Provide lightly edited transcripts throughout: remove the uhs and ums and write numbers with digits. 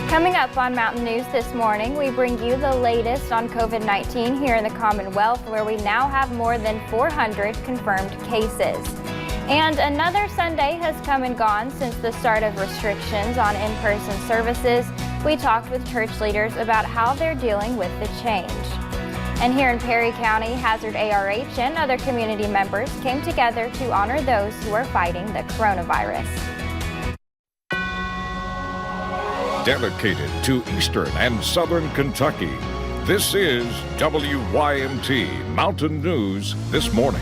Coming up on Mountain News this morning, we bring you the latest on COVID-19 here in the Commonwealth, where we now have more than 400 confirmed cases. And another Sunday has come and gone since the start of restrictions on in-person services. We talked with church leaders about how they're dealing with the change. And here in Perry County, Hazard ARH and other community members came together to honor those who are fighting the coronavirus. Dedicated to Eastern and Southern Kentucky, this is WYMT Mountain News This Morning.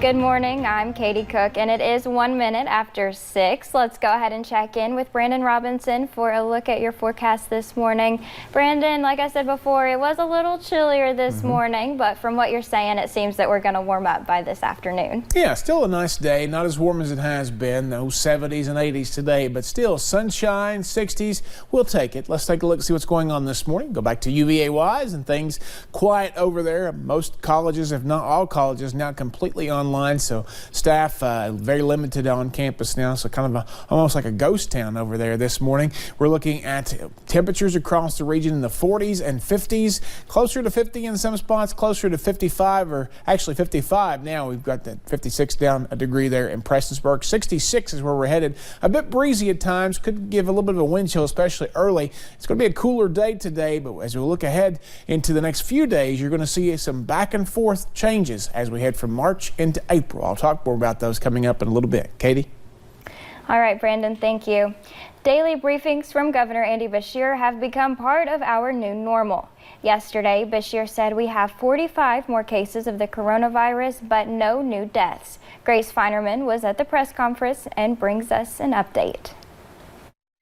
Good morning, I'm Katie Cook, and it is 1 minute after 6. Let's go ahead and check in with Brandon Robinson for a look at your forecast this morning. Brandon, like I said before, it was a little chillier this morning, but from what you're saying, it seems that we're going to warm up by this afternoon. Yeah, still a nice day, not as warm as it has been, those 70s and 80s today, but still sunshine, 60s, we'll take it. Let's take a look and see what's going on this morning. Go back to UVA-wise, and things quiet over there. Most colleges, if not all colleges, now completely online. So staff very limited on campus now, so kind of almost like a ghost town over there this morning. We're looking at temperatures across the region in the 40s and 50s, closer to 50 in some spots, closer to 55, or actually 55 now. We've got that 56 down a degree there in Prestonsburg. 66 is where we're headed. A bit breezy at times, could give a little bit of a wind chill, especially early. It's going to be a cooler day today, but as we look ahead into the next few days, you're going to see some back and forth changes as we head from March into April. I'll talk more about those coming up in a little bit. Katie? All right, Brandon, thank you. Daily briefings from Governor Andy Beshear have become part of our new normal. Yesterday, Beshear said we have 45 more cases of the coronavirus, but no new deaths. Grace Feinerman was at the press conference and brings us an update.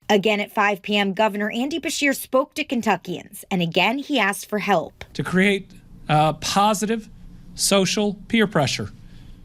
Again at 5 p.m., Governor Andy Beshear spoke to Kentuckians, and again he asked for help to create positive social peer pressure.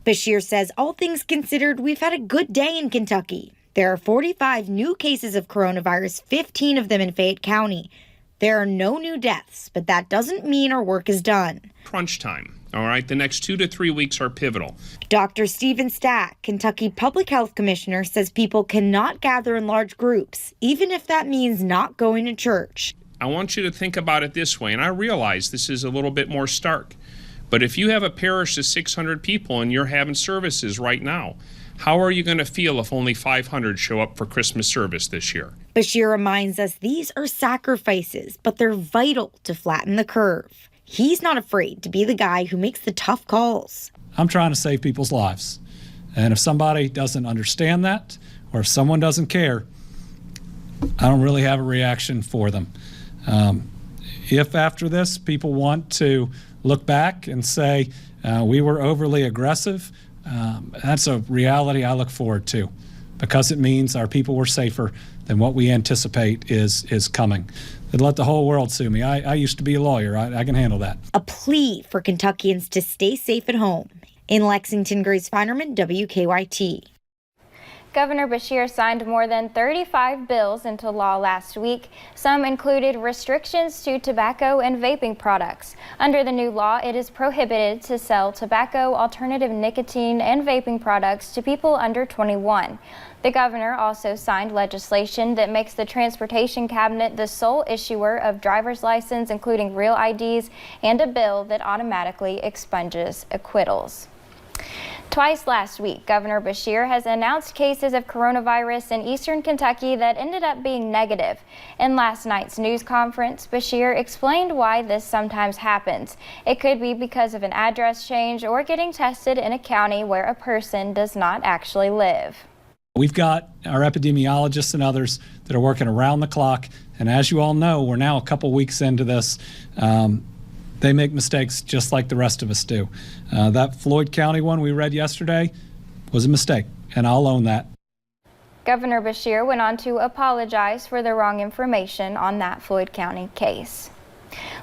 Beshear says, all things considered, we've had a good day in Kentucky. There are 45 new cases of coronavirus, 15 of them in Fayette County. There are no new deaths, but that doesn't mean our work is done. Crunch time. All right, the next 2 to 3 weeks are pivotal. Dr. Stephen Stack, Kentucky Public Health Commissioner, says people cannot gather in large groups, even if that means not going to church. I want you to think about it this way, and I realize this is a little bit more stark. But if you have a parish of 600 people and you're having services right now, how are you going to feel if only 500 show up for Christmas service this year? Beshear reminds us these are sacrifices, but they're vital to flatten the curve. He's not afraid to be the guy who makes the tough calls. I'm trying to save people's lives. And if somebody doesn't understand that, or if someone doesn't care, I don't really have a reaction for them. If after this people want to look back and say we were overly aggressive, that's a reality I look forward to, because it means our people were safer than what we anticipate is coming. They'd let the whole world sue me. I used to be a lawyer. I can handle that. A plea for Kentuckians to stay safe at home. In Lexington, Grace Feinerman, WKYT. Governor Beshear signed more than 35 bills into law last week. Some included restrictions to tobacco and vaping products. Under the new law, it is prohibited to sell tobacco, alternative nicotine, and vaping products to people under 21. The governor also signed legislation that makes the Transportation Cabinet the sole issuer of driver's license, including real IDs, and a bill that automatically expunges acquittals. Twice last week, Governor Beshear has announced cases of coronavirus in eastern Kentucky that ended up being negative. In last night's news conference, Beshear explained why this sometimes happens. It could be because of an address change or getting tested in a county where a person does not actually live. We've got our epidemiologists and others that are working around the clock. And as you all know, we're now a couple weeks into this. They make mistakes just like the rest of us do. That Floyd County one we read yesterday was a mistake, and I'll own that. Governor Beshear went on to apologize for the wrong information on that Floyd County case.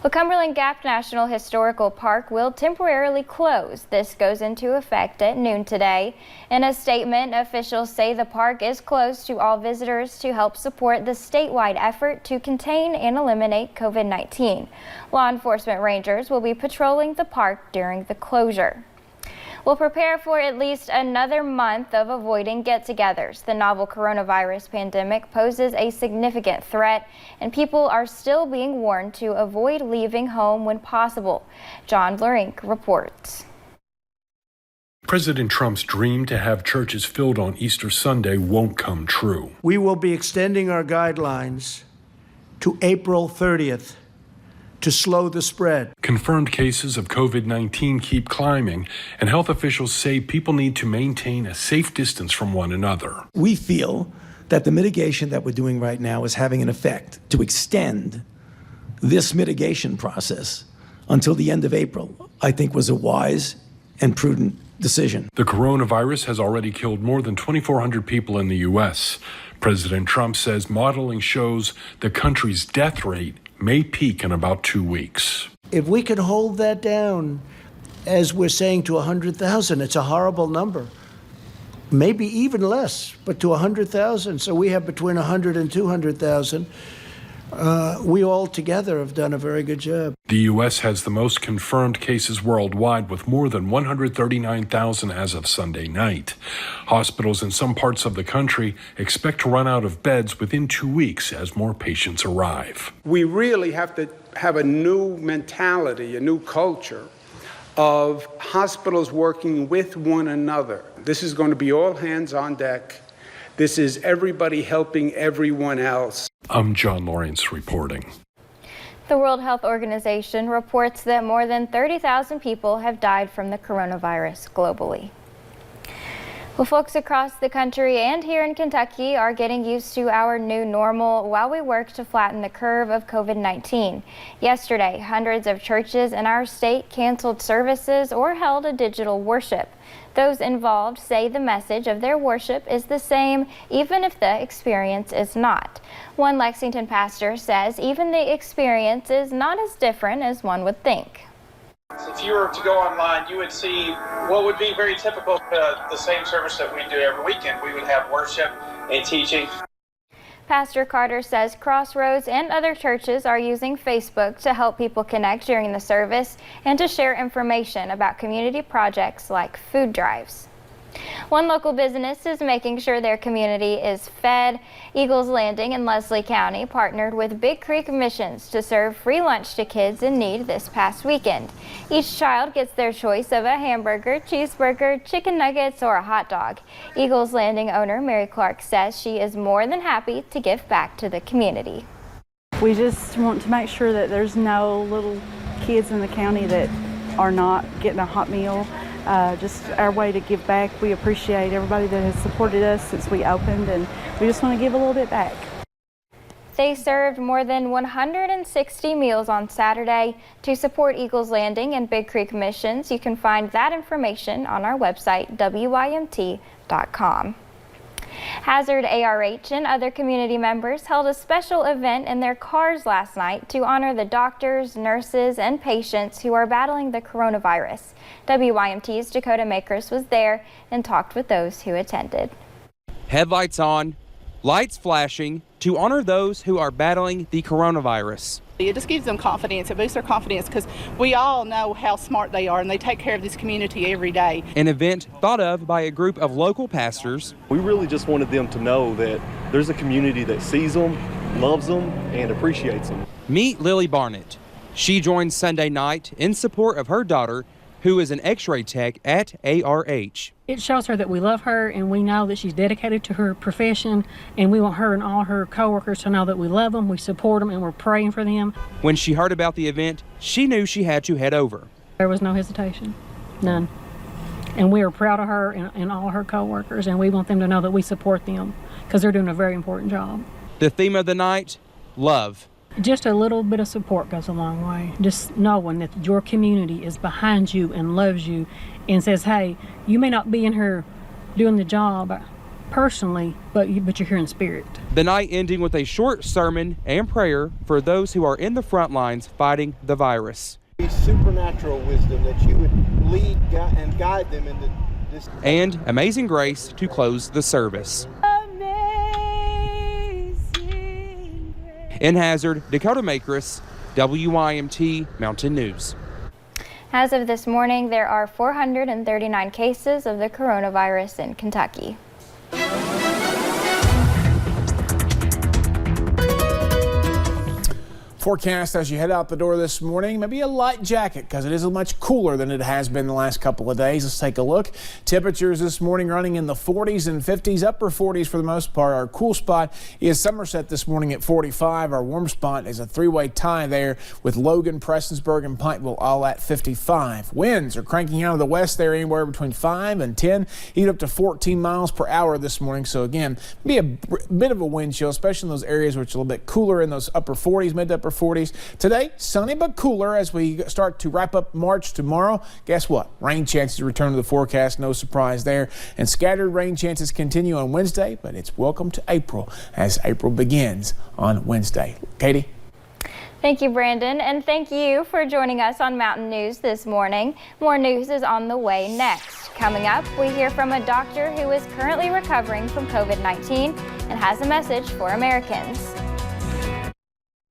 The Cumberland Gap National Historical Park will temporarily close. This goes into effect at noon today. In a statement, officials say the park is closed to all visitors to help support the statewide effort to contain and eliminate COVID-19. Law enforcement rangers will be patrolling the park during the closure. We'll prepare for at least another month of avoiding get-togethers. The novel coronavirus pandemic poses a significant threat, and people are still being warned to avoid leaving home when possible. John Lurink reports. President Trump's dream to have churches filled on Easter Sunday won't come true. We will be extending our guidelines to April 30th to slow the spread. Confirmed cases of COVID-19 keep climbing, and health officials say people need to maintain a safe distance from one another. We feel that the mitigation that we're doing right now is having an effect to extend this mitigation process until the end of April, I think was a wise and prudent decision. The coronavirus has already killed more than 2,400 people in the U.S. President Trump says modeling shows the country's death rate may peak in about 2 weeks. If we could hold that down, as we're saying, to 100,000, it's a horrible number. Maybe even less, but to 100,000. So we have between 100 and 200,000. We all together have done a very good job. The U.S. has the most confirmed cases worldwide, with more than 139,000 as of Sunday night. Hospitals in some parts of the country expect to run out of beds within 2 weeks as more patients arrive. We really have to have a new mentality, a new culture of hospitals working with one another. This is going to be all hands on deck. This is everybody helping everyone else. I'm John Lawrence reporting. The World Health Organization reports that more than 30,000 people have died from the coronavirus globally. Well, folks across the country and here in Kentucky are getting used to our new normal while we work to flatten the curve of COVID-19. Yesterday, hundreds of churches in our state canceled services or held a digital worship. Those involved say the message of their worship is the same, even if the experience is not. One Lexington pastor says even the experience is not as different as one would think. If you were to go online, you would see what would be very typical the same service that we do every weekend. We would have worship and teaching. Pastor Carter says Crossroads and other churches are using Facebook to help people connect during the service and to share information about community projects like food drives. One local business is making sure their community is fed. Eagles Landing in Leslie County partnered with Big Creek Missions to serve free lunch to kids in need this past weekend. Each child gets their choice of a hamburger, cheeseburger, chicken nuggets, or a hot dog. Eagles Landing owner Mary Clark says she is more than happy to give back to the community. We just want to make sure that there's no little kids in the county that are not getting a hot meal. Just our way to give back. We appreciate everybody that has supported us since we opened, and we just want to give a little bit back. They served more than 160 meals on Saturday to support Eagles Landing and Big Creek Missions. You can find that information on our website, WYMT.com. Hazard ARH and other community members held a special event in their cars last night to honor the doctors, nurses, and patients who are battling the coronavirus. WYMT's Dakota Makers was there and talked with those who attended. Headlights on, lights flashing to honor those who are battling the coronavirus. It just gives them confidence. It boosts their confidence because we all know how smart they are and they take care of this community every day. An event thought of by a group of local pastors. We really just wanted them to know that there's a community that sees them, loves them, and appreciates them. Meet Lily Barnett. She joined Sunday night in support of her daughter, who is an x-ray tech at ARH. It shows her that we love her and we know that she's dedicated to her profession, and we want her and all her coworkers to know that we love them, we support them, and we're praying for them. When she heard about the event, she knew she had to head over. There was no hesitation, none. And we are proud of her and all her coworkers, and we want them to know that we support them because they're doing a very important job. The theme of the night, love. Just a little bit of support goes a long way. Just knowing that your community is behind you and loves you and says, hey, you may not be in here doing the job personally, but you're here in spirit. The night ending with a short sermon and prayer for those who are in the front lines fighting the virus. Supernatural wisdom that you would lead and guide them into this. And amazing grace to close the service. In Hazard, Dakota Makris, WYMT Mountain News. As of this morning, there are 439 cases of the coronavirus in Kentucky. Forecast as you head out the door this morning, maybe a light jacket because it is much cooler than it has been the last couple of days. Let's take a look. Temperatures this morning running in the 40s and 50s, upper 40s for the most part. Our cool spot is Somerset this morning at 45. Our warm spot is a three-way tie there with Logan, Prestonsburg, and Pikeville all at 55. Winds are cranking out of the west there anywhere between 5 and 10, even up to 14 miles per hour this morning. So again, be a bit of a wind chill, especially in those areas where it's a little bit cooler in those upper 40s, mid to upper 40s. Today, sunny but cooler as we start to wrap up March tomorrow. Guess what? Rain chances return to the forecast. No surprise there. And scattered rain chances continue on Wednesday, but it's welcome to April as April begins on Wednesday. Katie? Thank you, Brandon, and thank you for joining us on Mountain News this morning. More news is on the way next. Coming up, we hear from a doctor who is currently recovering from COVID-19 and has a message for Americans.